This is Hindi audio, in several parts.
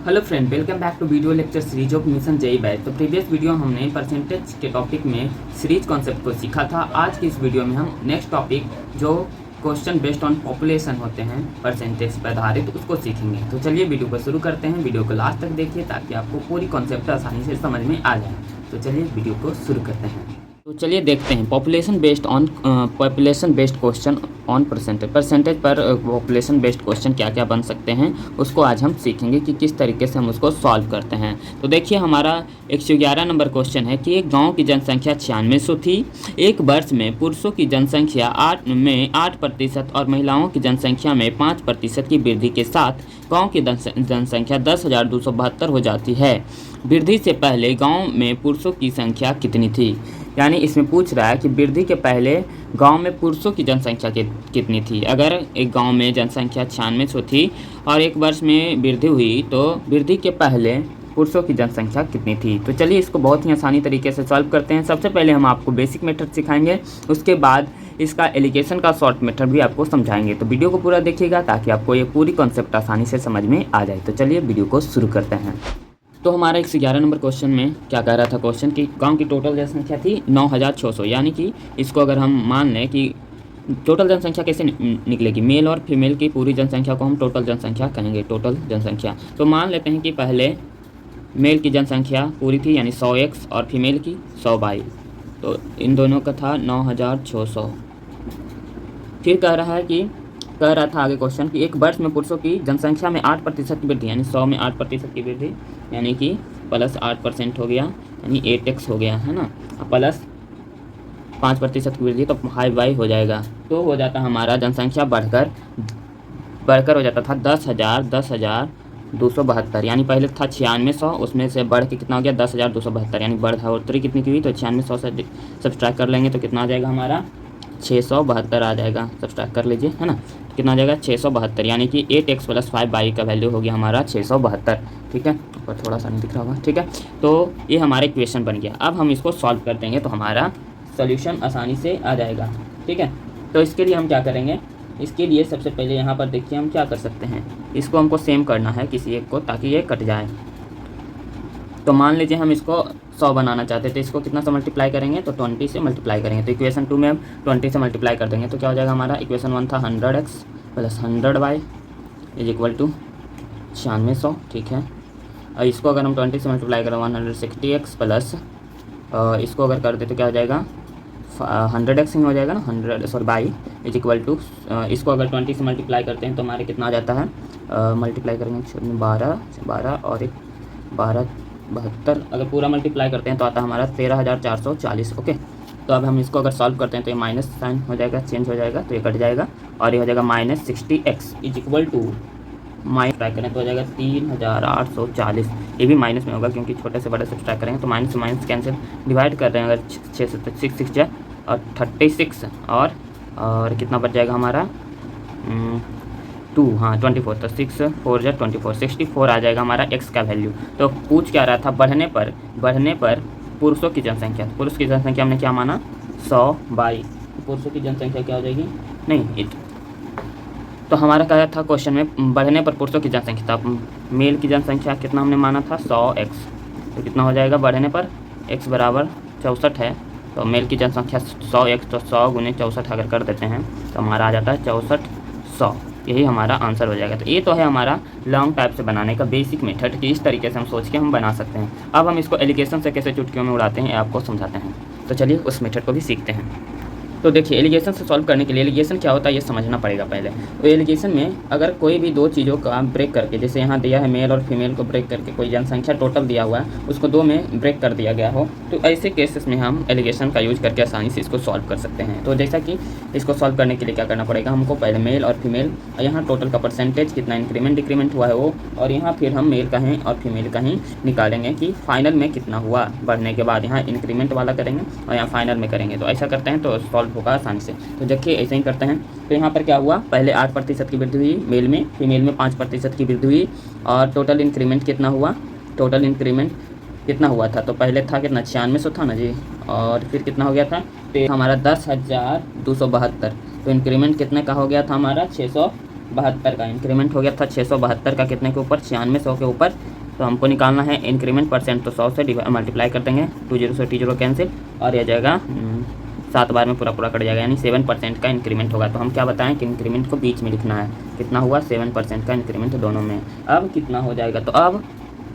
Hello friend, welcome back to video lecture series of mission JEE batch. तो प्रीवियस वीडियो हमने परसेंटेज के टॉपिक में सीरीज कॉन्सेप्ट को सीखा था। आज की इस वीडियो में हम नेक्स्ट टॉपिक जो क्वेश्चन बेस्ड ऑन पॉपुलेशन होते हैं परसेंटेज पर आधारित उसको सीखेंगे। तो चलिए वीडियो को शुरू करते हैं। वीडियो को लास्ट तक देखिए ताकि आपको पूरी कॉन्सेप्ट आसानी से समझ में आ जाए। तो चलिए वीडियो को शुरू करते हैं। तो चलिए देखते हैं population based question on percentage पर पॉपुलेशन बेस्ड क्वेश्चन क्या क्या बन सकते हैं उसको आज हम सीखेंगे कि किस तरीके से हम उसको सॉल्व करते हैं। तो देखिए हमारा 111 नंबर क्वेश्चन है कि एक गांव की जनसंख्या 9600 थी। एक वर्ष में पुरुषों की जनसंख्या 8% और महिलाओं की जनसंख्या में 5% की वृद्धि के साथ गाँव की जनसंख्या 10,272 हो जाती है। वृद्धि से पहले गाँव में पुरुषों की संख्या कितनी थी? यानी इसमें पूछ रहा है कि वृद्धि के पहले गांव में पुरुषों की जनसंख्या कितनी थी। अगर एक गांव में जनसंख्या 9600 थी और एक वर्ष में वृद्धि हुई तो वृद्धि के पहले पुरुषों की जनसंख्या कितनी थी। तो चलिए इसको बहुत ही आसानी तरीके से सॉल्व करते हैं। सबसे पहले हम आपको बेसिक मेथड सिखाएंगे, उसके बाद इसका एलिगेशन का शॉर्ट मेथड भी आपको समझाएंगे। तो वीडियो को पूरा देखिएगा ताकि आपको ये पूरी कॉन्सेप्ट आसानी से समझ में आ जाए। तो चलिए वीडियो को शुरू करते हैं। तो हमारा 111 नंबर क्वेश्चन में क्या कह रहा था क्वेश्चन कि गांव की टोटल जनसंख्या थी 9600। यानी कि इसको अगर हम मान लें कि टोटल जनसंख्या कैसे निकलेगी, मेल और फीमेल की पूरी जनसंख्या को हम टोटल जनसंख्या कहेंगे। टोटल जनसंख्या तो मान लेते हैं कि पहले मेल की जनसंख्या पूरी थी यानी 100x और फीमेल की 100y। तो इन दोनों का था 9600। फिर कह रहा था आगे क्वेश्चन कि एक वर्ष में पुरुषों की जनसंख्या में 8% की वृद्धि, यानी 100 में 8% की वृद्धि, यानी कि प्लस 8% हो गया, यानी 8x हो गया है ना, प्लस 5% की वृद्धि तो हाई वाई हो जाएगा। तो हो जाता हमारा जनसंख्या बढ़कर हो जाता था 10,272। यानी पहले था 9600, उसमें से बढ़ के कितना हो गया 10,272। यानी बढ़ोतरी कितनी की हुई तो 9600 से सब्सट्रैक्ट कर लेंगे तो कितना आ जाएगा हमारा 672 आ जाएगा। सब्सट्रैक्ट कर लीजिए है ना, तो कितना आ जाएगा 672। यानी कि 8x + 5y का वैल्यू हो गया हमारा 672। ठीक है, ऊपर थोड़ा सा नहीं दिख रहा होगा। ठीक है, तो ये हमारा इक्वेशन बन गया। अब हम इसको सॉल्व कर देंगे तो हमारा सोल्यूशन आसानी से आ जाएगा। ठीक है, तो इसके लिए हम क्या करेंगे, इसके लिए सबसे पहले यहाँ पर देखिए हम क्या कर सकते हैं। इसको हमको सेम करना है किसी एक को ताकि ये कट जाए। तो मान लीजिए हम इसको 100 बनाना चाहते थे, इसको कितना से मल्टीप्लाई करेंगे तो 20 से मल्टीप्लाई करेंगे। तो इक्वेशन 2 में हम 20 से मल्टीप्लाई कर देंगे तो क्या हो जाएगा हमारा इक्वेशन 1 था 100x + 100y = 9600। ठीक है, और इसको अगर हम 20 से मल्टीप्लाई करें 160x प्लस इसको अगर कर दे तो क्या हो जाएगा 100x ही हो जाएगा ना, 100 बाई = इसको अगर 20 से मल्टीप्लाई करते हैं तो हमारे कितना आ जाता है, मल्टीप्लाई करेंगे 12 और 72। अगर पूरा मल्टीप्लाई करते हैं तो आता है हमारा 13,440। ओके, तो अब हम इसको अगर सॉल्व करते हैं तो ये माइनस साइन हो जाएगा, चेंज हो जाएगा तो ये कट जाएगा और ये हो जाएगा -60x = माइनस करें तो हो जाएगा 3,840। ये भी माइनस में होगा क्योंकि छोटे से बड़े सब्सट्रैक्ट करेंगे तो माइनस से माइनस कैंसिल, डिवाइड कर रहे हैं अगर 6 से तो 6 जाए और 36 और कितना बच जाएगा हमारा 2, हाँ 24। तो 6 4 जा 24, 64 आ जाएगा हमारा x का वैल्यू। तो पूछ क्या रहा था, बढ़ने पर पुरुषों की जनसंख्या। पुरुष की जनसंख्या हमने क्या माना 100/, पुरुषों की जनसंख्या क्या हो जाएगी नहीं तो हमारा क्या था क्वेश्चन में बढ़ने पर पुरुषों की जनसंख्या था। मेल की जनसंख्या कितना हमने माना था 100x, तो कितना हो जाएगा बढ़ने पर x = 64 है तो मेल की जनसंख्या 100x, तो 100 × 64 अगर कर देते हैं तो हमारा आ जाता है 6400। यही हमारा आंसर हो जाएगा। तो ये तो है हमारा लॉन्ग टाइप से बनाने का बेसिक मेथड कि इस तरीके से हम सोच के हम बना सकते हैं। अब हम इसको एलिगेशन से कैसे चुटकियों में उड़ाते हैं आपको समझाते हैं। तो चलिए उस मेथड को भी सीखते हैं। तो देखिए एलिगेशन से सॉल्व करने के लिए एलिगेशन क्या होता है ये समझना पड़ेगा पहले। तो एलिगेशन में अगर कोई भी दो चीज़ों का ब्रेक करके, जैसे यहाँ दिया है मेल और फीमेल को ब्रेक करके कोई जनसंख्या टोटल दिया हुआ है उसको 2 में ब्रेक कर दिया गया हो, तो ऐसे केसेस में हम एलिगेशन का यूज करके आसानी से इसको सॉल्व कर सकते हैं। तो जैसा कि इसको सॉल्व करने के लिए क्या करना पड़ेगा हमको, पहले मेल और फीमेल, यहाँ टोटल का परसेंटेज कितना इंक्रीमेंट डिक्रीमेंट हुआ है वो, और यहाँ फिर हम मेल का ही और फीमेल का ही निकालेंगे कि फाइनल में कितना हुआ। बढ़ने के बाद यहाँ इंक्रीमेंट वाला करेंगे और यहाँ फाइनल में करेंगे। तो ऐसा करते हैं तो सॉल्व होगा आसानी से। तो देखिए ऐसे ही करते हैं। तो यहाँ पर क्या हुआ, पहले 8% की वृद्धि हुई मेल में, फीमेल में 5% की वृद्धि हुई और टोटल इंक्रीमेंट कितना हुआ, टोटल इंक्रीमेंट कितना हुआ था तो पहले था कितना 9600 था ना जी, और फिर कितना हो गया था तो हमारा 10,272। तो इंक्रीमेंट कितने का हो गया था हमारा 672 का इंक्रीमेंट हो गया था 672 का, कितने के ऊपर 9600 के ऊपर तो हमको निकालना है इंक्रीमेंट परसेंट, तो 100 से मल्टीप्लाई कर देंगे, 20 से 0 कैंसिल और यह जाएगा 7 बार में पूरा पूरा कट जाएगा, यानी 7% का इंक्रीमेंट होगा। तो हम क्या बताएं कि इंक्रीमेंट को बीच में लिखना है, कितना हुआ 7% का इंक्रीमेंट दोनों में। अब कितना हो जाएगा, तो अब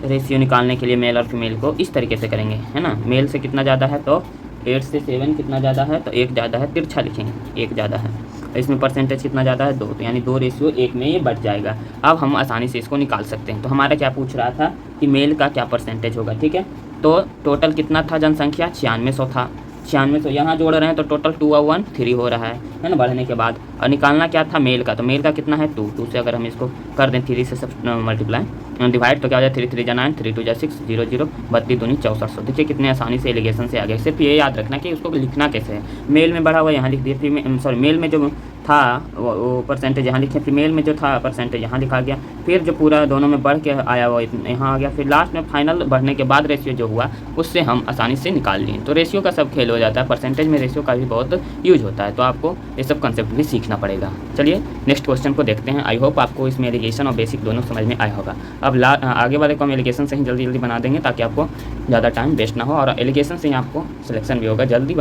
रेशियो निकालने के लिए मेल और फीमेल को इस तरीके से करेंगे, है ना। मेल से कितना ज़्यादा है, तो 8 से 7 कितना ज़्यादा है, तो 1 ज़्यादा है, तिरछा लिखेंगे 1 ज़्यादा है। इसमें परसेंटेज कितना ज़्यादा है, 2, तो यानी 2:1 में ये बढ़ जाएगा। अब हम आसानी से इसको निकाल सकते हैं। तो हमारा क्या पूछ रहा था कि मेल का क्या परसेंटेज होगा, ठीक है। तो टोटल कितना था जनसंख्या, 9600 था, 9600 यहाँ जोड़ रहे हैं तो टोटल 213 हो रहा है ना, बढ़ने के बाद। और निकालना क्या था मेल का, तो मेल का कितना है 2 से अगर हम इसको कर दें 3 से सब मल्टीप्लाई डिवाइड, तो क्या हो जाए 3 3 जा 9, 3 2 जा 6, 0 0, 32 दूनी 6400। देखिए कितने आसानी से एलिगेशन से आ गए। सिर्फ ये याद रखना कि उसको लिखना कैसे है। मेल में बढ़ा हुआ यहाँ लिख दिया, फीमेल मेल में जो था वो परसेंटेज यहाँ लिखे, फीमेल में जो था परसेंटेज यहाँ लिखा गया, फिर जो पूरा दोनों में बढ़ के आया वो यहाँ आ गया, फिर लास्ट में फाइनल बढ़ने के बाद रेशियो जो हुआ उससे हम आसानी से निकाल लिए। तो रेशियो का सब खेल हो जाता है, परसेंटेज में रेशियो का भी बहुत यूज होता है, तो आपको ये सब कंसेप्ट भी सीखना पड़ेगा। चलिए नेक्स्ट क्वेश्चन को देखते हैं। आई होप आपको इसमें एलिगेशन और बेसिक दोनों समझ में आया होगा। अब आगे वाले को हम एलिगेशन से ही जल्दी जल्दी बना देंगे ताकि आपको ज़्यादा टाइम वेस्ट ना हो, और एलिगेशन से ही आपको सिलेक्शन भी होगा। जल्दी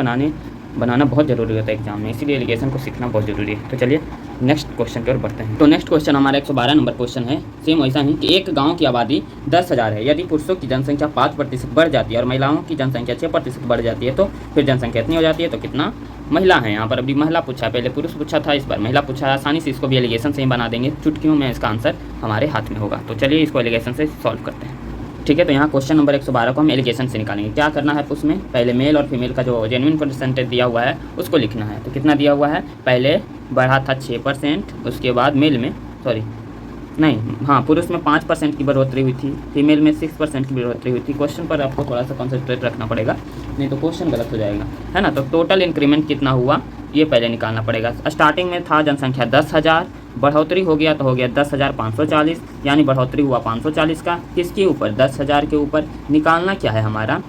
बनाना बहुत ज़रूरी होता है एग्जाम में, इसीलिए एलिगेशन को सीखना बहुत ज़रूरी है। तो चलिए नेक्स्ट क्वेश्चन की ओर बढ़ते हैं। तो नेक्स्ट क्वेश्चन हमारा 112 नंबर क्वेश्चन है। सेम वैसा ही कि एक गांव की आबादी 10,000 है, यदि पुरुषों की जनसंख्या 5% बढ़ जाती है और महिलाओं की जनसंख्या 6% बढ़ जाती है, तो फिर जनसंख्या इतनी हो जाती है, तो कितना महिला है। यहाँ पर अभी महिला पूछा है, पहले पुरुष पूछा था, इस बार महिला पूछा है। आसानी से इसको भी एलिगेशन से ही बना देंगे, चुटकियों में इसका आंसर हमारे हाथ में होगा। तो चलिए इसको एलिगेशन से सॉल्व करते हैं, ठीक है। तो यहाँ क्वेश्चन नंबर 112 को हम एलिगेशन से निकालेंगे। क्या करना है, उसमें पहले मेल और फीमेल का जो जेन्युइन परसेंटेज दिया हुआ है उसको लिखना है। तो कितना दिया हुआ है, पहले बढ़ा था 6%, उसके बाद मेल में पुरुष में 5% की बढ़ोतरी हुई थी, फीमेल में 6% की बढ़ोतरी हुई थी। क्वेश्चन पर आपको थोड़ा सा कंसंट्रेट रखना पड़ेगा, नहीं तो क्वेश्चन गलत हो जाएगा, है ना। तो टोटल इंक्रीमेंट कितना हुआ ये पहले निकालना पड़ेगा। स्टार्टिंग में था जनसंख्या 10,000, बढ़ोतरी हो गया तो हो गया 10,540, यानी बढ़ोतरी हुआ 540 का, किसके ऊपर, 10,000 के ऊपर। निकालना क्या है हमारा,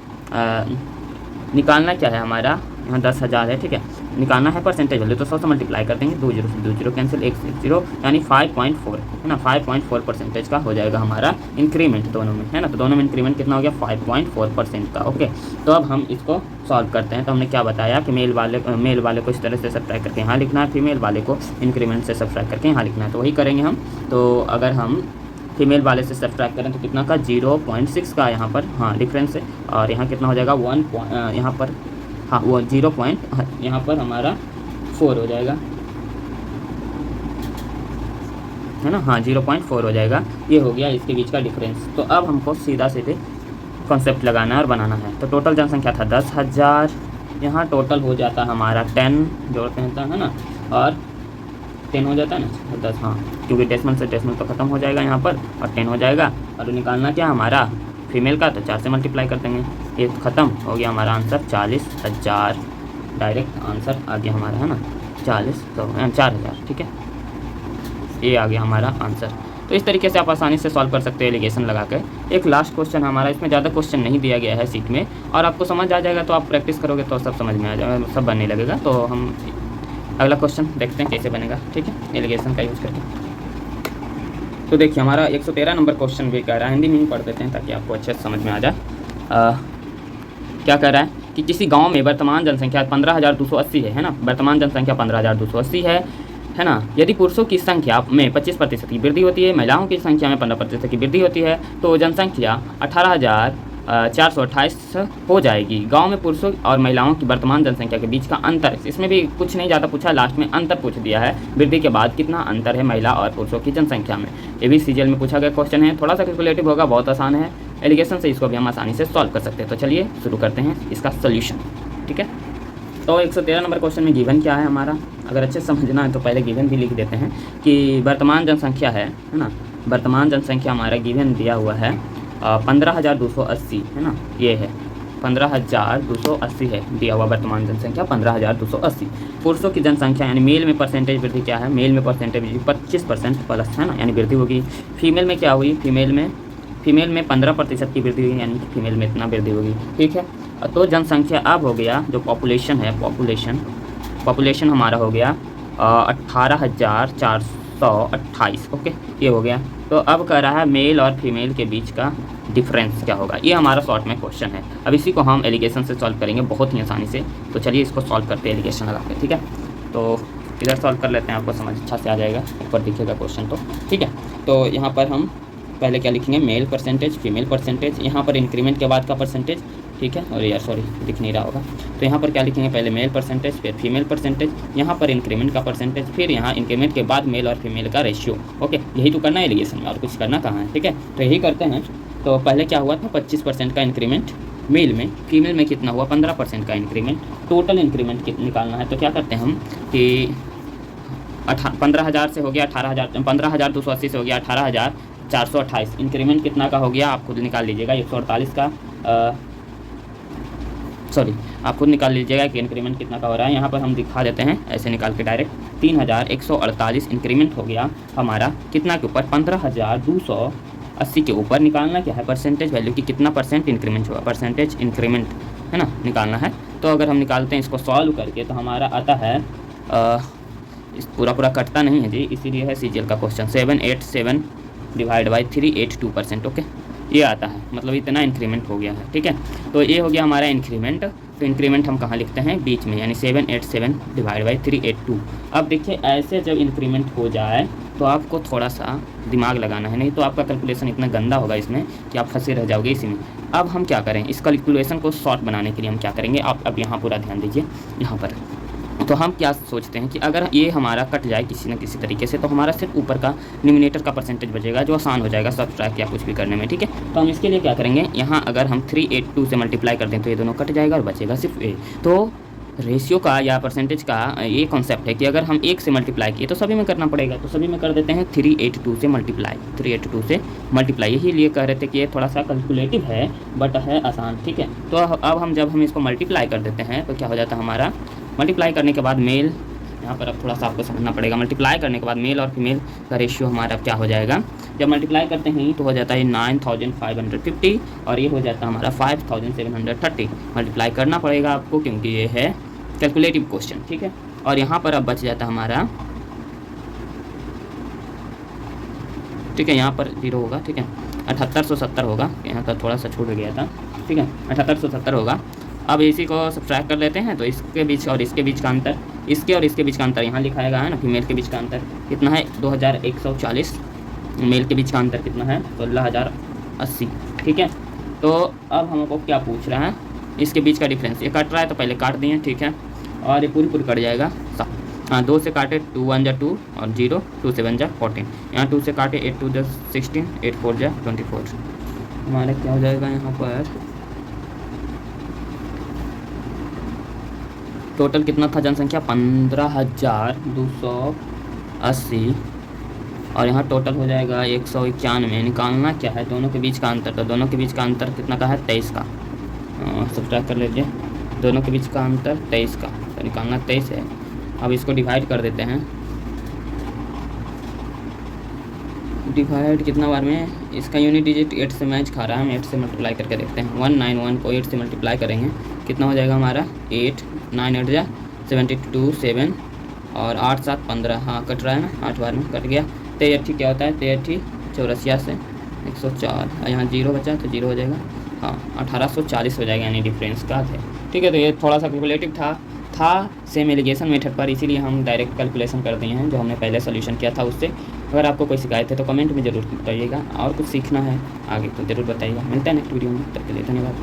यहाँ 10,000 है, ठीक है। निकालना है परसेंटेज वैल्यू, तो 100 से मल्टीप्लाई कर देंगे, 2 0 से 2 0 कैंसिल, 1 से 0, यानी 5.4 है ना, 5.4% का हो जाएगा हमारा इंक्रीमेंट दोनों में, है ना। तो दोनों में इंक्रीमेंट कितना हो गया, 5.4% का। ओके, तो अब हम इसको सॉल्व करते हैं। तो हमने क्या बताया कि मेल वाले को इस तरह से सब्ट्रैक्ट करके यहाँ लिखना है, फीमेल वाले को इंक्रीमेंट से सब्ट्रैक्ट करके यहाँ लिखना है। तो वही करेंगे हम। तो अगर हम फीमेल वाले से सब्ट्रैक्ट करें तो कितना का, 0.6 का यहाँ पर डिफरेंस है, और यहाँ कितना हो जाएगा 1 यहाँ पर वो 0 यहाँ पर हमारा 4 हो जाएगा, है ना। 0.4 हो जाएगा, ये हो गया इसके बीच का डिफरेंस। तो अब हमको सीधा सीधे कॉन्सेप्ट लगाना है और बनाना है। तो टोटल जनसंख्या था 10,000, यहाँ टोटल हो जाता है हमारा 10 जोड़ते हैं, है ना, और 10 हो जाता है ना, 10, क्योंकि डेसिमल से डेसिमल तो ख़त्म हो जाएगा यहाँ पर, और 10 हो जाएगा। और निकालना क्या हमारा फीमेल का, तो 4 से मल्टीप्लाई कर देंगे, ये ख़त्म हो गया हमारा आंसर 40,000। डायरेक्ट आंसर आ गया हमारा, है ना, 4,000, ठीक है, ये आ गया हमारा आंसर। तो इस तरीके से आप आसानी से सॉल्व कर सकते हो एलिगेशन लगा कर। एक लास्ट क्वेश्चन हमारा, इसमें ज़्यादा क्वेश्चन नहीं दिया गया है सीट में, और आपको समझ आ जाएगा, तो आप प्रैक्टिस करोगे तो सब समझ में आ जाएगा, सब बनने लगेगा। तो हम अगला क्वेश्चन देखते हैं कैसे बनेगा, ठीक है, एलिगेशन का यूज़ करके। तो देखिए हमारा 113 नंबर क्वेश्चन भी कह रहा है, हिंदी में ही पढ़ देते हैं ताकि आपको अच्छे से समझ में आ जाए। क्या कह रहा है कि किसी गांव में वर्तमान जनसंख्या 15,280 है ना, वर्तमान जनसंख्या 15,280 है ना। यदि पुरुषों की संख्या में 25% की वृद्धि होती है, महिलाओं की संख्या में 15% की वृद्धि होती है, तो जनसंख्या 18,428 हो जाएगी। गांव में पुरुषों और महिलाओं की वर्तमान जनसंख्या के बीच का अंतर, इसमें भी कुछ नहीं ज़्यादा पूछा, लास्ट में अंतर पूछ दिया है, वृद्धि के बाद कितना अंतर है महिला और पुरुषों की जनसंख्या में। ये भी सीजीएल में पूछा गया क्वेश्चन है, थोड़ा सा कैलकुलेटिव होगा, बहुत आसान है। एलिगेशन से इसको भी हम आसानी से सॉल्व कर सकते हैं। तो चलिए शुरू करते हैं इसका सोल्यूशन, ठीक है। तो 113 नंबर क्वेश्चन में गिवन क्या है हमारा, अगर अच्छे से समझना है तो पहले गिवन भी लिख देते हैं कि वर्तमान जनसंख्या है ना, वर्तमान जनसंख्या हमारा गिवन दिया हुआ है 15,280, है ना, ये है 15,280 है दिया हुआ वर्तमान जनसंख्या 15,280। पुरुषों की जनसंख्या यानी मेल में परसेंटेज वृद्धि क्या है, मेल में परसेंटेज 25% प्लस, है ना, यानी वृद्धि होगी। फीमेल में क्या हुई, फीमेल में 15% की वृद्धि हुई, यानी फीमेल में इतना वृद्धि होगी, ठीक है। तो जनसंख्या अब हो गया, जो पॉपुलेशन है, पॉपुलेशन हमारा हो गया 18,428, ओके, ये हो गया। तो अब कह रहा है मेल और फीमेल के बीच का डिफरेंस क्या होगा, ये हमारा शॉर्ट में क्वेश्चन है। अब इसी को हम एलिगेशन से सॉल्व करेंगे बहुत ही आसानी से। तो चलिए इसको सॉल्व करते हैं एलिगेशन लगा के, ठीक है। तो इधर सॉल्व कर लेते हैं, आपको समझ अच्छा से आ जाएगा, ऊपर दिखेगा क्वेश्चन तो, ठीक है। तो यहाँ पर हम पहले क्या लिखेंगे, मेल परसेंटेज, फीमेल परसेंटेज, यहाँ पर इंक्रीमेंट के बाद का परसेंटेज, ठीक है। और यार सॉरी दिख नहीं रहा होगा, तो यहाँ पर क्या लिखेंगे, पहले मेल परसेंटेज, फिर फीमेल परसेंटेज, यहाँ पर इंक्रीमेंट का परसेंटेज, फिर यहाँ इंक्रीमेंट के बाद मेल और फीमेल का रेशियो। ओके, यही तो करना है एलिगेशन में, और कुछ करना कहाँ है, ठीक है। तो यही करते हैं। तो पहले क्या हुआ था, 25% का इंक्रीमेंट मेल में, फीमेल में कितना हुआ, 15% का इंक्रीमेंट। टोटल इंक्रीमेंट निकालना है, तो क्या करते हैं हम कि 15,000 से हो गया 18,000, 15,280 से हो गया 18,428। इंक्रीमेंट कितना का हो गया, आप खुद निकाल लीजिएगा, 148 का सॉरी आप खुद निकाल लीजिएगा कि इंक्रीमेंट कितना का हो रहा है। यहाँ पर हम दिखा देते हैं ऐसे निकाल के डायरेक्ट, 3,148 इंक्रीमेंट हो गया हमारा, कितना के ऊपर, 15,280 के ऊपर। निकालना क्या है, परसेंटेज वैल्यू की कितना परसेंट इंक्रीमेंट हुआ, परसेंटेज इंक्रीमेंट है ना, निकालना है। तो अगर हम निकालते हैं इसको सॉल्व करके, तो हमारा आता है इस पूरा कटता नहीं है जी, इसीलिए है CGL का क्वेश्चन, 787 डिवाइड बाई 382%। ओके, ये आता है, मतलब इतना इंक्रीमेंट हो गया है, ठीक है। तो ये हो गया हमारा इंक्रीमेंट। तो इंक्रीमेंट हम कहाँ लिखते हैं, बीच में, यानी 787 डिवाइड बाई 382। अब देखिए ऐसे जब इंक्रीमेंट हो जाए तो आपको थोड़ा सा दिमाग लगाना है, नहीं तो आपका कैलकुलेशन इतना गंदा होगा इसमें कि आप फंसे रह जाओगे इसी में। अब हम क्या करें, इस कैलकुलेशन को शॉर्ट बनाने के लिए हम क्या करेंगे, आप अब यहाँ पूरा ध्यान दीजिए। यहाँ पर तो हम क्या सोचते हैं कि अगर ये हमारा कट जाए किसी न किसी तरीके से, तो हमारा सिर्फ ऊपर का न्यूमिनेटर का परसेंटेज बचेगा, जो आसान हो जाएगा सब्ट्रैक्ट या कुछ भी करने में, ठीक है। तो हम इसके लिए क्या करेंगे, यहाँ अगर हम 382 से मल्टीप्लाई कर दें तो ये दोनों कट जाएगा और बचेगा सिर्फ ए। तो रेशियो का या परसेंटेज का ये कॉन्सेप्ट है कि अगर हम 1 से मल्टीप्लाई किए तो सभी में करना पड़ेगा, तो सभी में कर देते हैं 382 से मल्टीप्लाई, 382 से मल्टीप्लाई। यही लिए कह रहे थे कि ये थोड़ा सा कैलकुलेटिव है बट है आसान, ठीक है। तो अब हम जब हम इसको मल्टीप्लाई कर देते हैं तो क्या हो जाता है हमारा, मल्टीप्लाई करने के बाद मेल, यहाँ पर अब थोड़ा सा आपको समझना पड़ेगा, मल्टीप्लाई करने के बाद मेल और फीमेल का रेशियो हमारा क्या हो जाएगा, जब मल्टीप्लाई करते हैं तो हो जाता है 9,550 और ये हो जाता है हमारा 5,730। मल्टीप्लाई करना पड़ेगा आपको क्योंकि ये है कैलकुलेटिव क्वेश्चन, ठीक है। और यहाँ पर अब बच जाता हमारा, ठीक है, यहाँ पर 0 होगा, ठीक है, 7870 होगा, यहाँ पर थोड़ा सा छूट गया था, ठीक है, 7870 होगा। अब इसी को सब्ट्रैक्ट कर लेते हैं, तो इसके बीच और इसके बीच का अंतर, इसके और इसके बीच का अंतर यहाँ लिखाएगा है ना, फीमेल के बीच का अंतर कितना है 2140, मेल के बीच का अंतर कितना है 16,080, ठीक है। तो अब हमको क्या पूछ रहा है, इसके बीच का डिफरेंस, ये कट रहा है तो पहले काट दिए, ठीक है, और ये पूरी कट जाएगा। हाँ, 2 से काटे 2 1 जा 2 और 0, 2 से 1 जा 14, यहाँ 2 से काटे 8 2 जा 16, 8 4 जा 24। हमारा क्या हो जाएगा यहाँ पर, टोटल कितना था जनसंख्या 15,280 और यहाँ टोटल हो जाएगा 191। निकालना क्या है, दोनों के बीच का अंतर, तो दोनों के बीच का अंतर कितना का है 23 का, सब्ट्रैक्ट कर लीजिए, दोनों के बीच का अंतर 23 का, तो निकालना 23 है। अब इसको डिवाइड कर देते हैं, डिवाइड कितना बार में, इसका यूनिट डिजिट 8 से मैच खा रहा है, हम 8 से मल्टीप्लाई करके देखते हैं। 191 को 8 से मल्टीप्लाई करेंगे कितना हो जाएगा हमारा, 8 9 8 जा 72 7 और 8 7 15, हाँ कट रहा है ना, 8 बार में कट गया। 83 क्या होता है, 83 84 से 104, यहाँ 0 बचा तो 0 हो जाएगा, हाँ 1840 हो जाएगा, यानी डिफरेंस का है, ठीक है। तो ये थोड़ा सा कैलकुलेटिव था सेम एलिगेशन मेथड पर, इसीलिए हम डायरेक्ट कैलकुलेशन कर दिए हैं जो हमने पहले सोल्यूशन किया था उससे। अगर आपको कोई शिकायत है तो कमेंट में ज़रूर बताइएगा, और कुछ सीखना है आगे तो ज़रूर बताइएगा। मिलता है नेक्स्ट वीडियो में, तब के लिए धन्यवाद।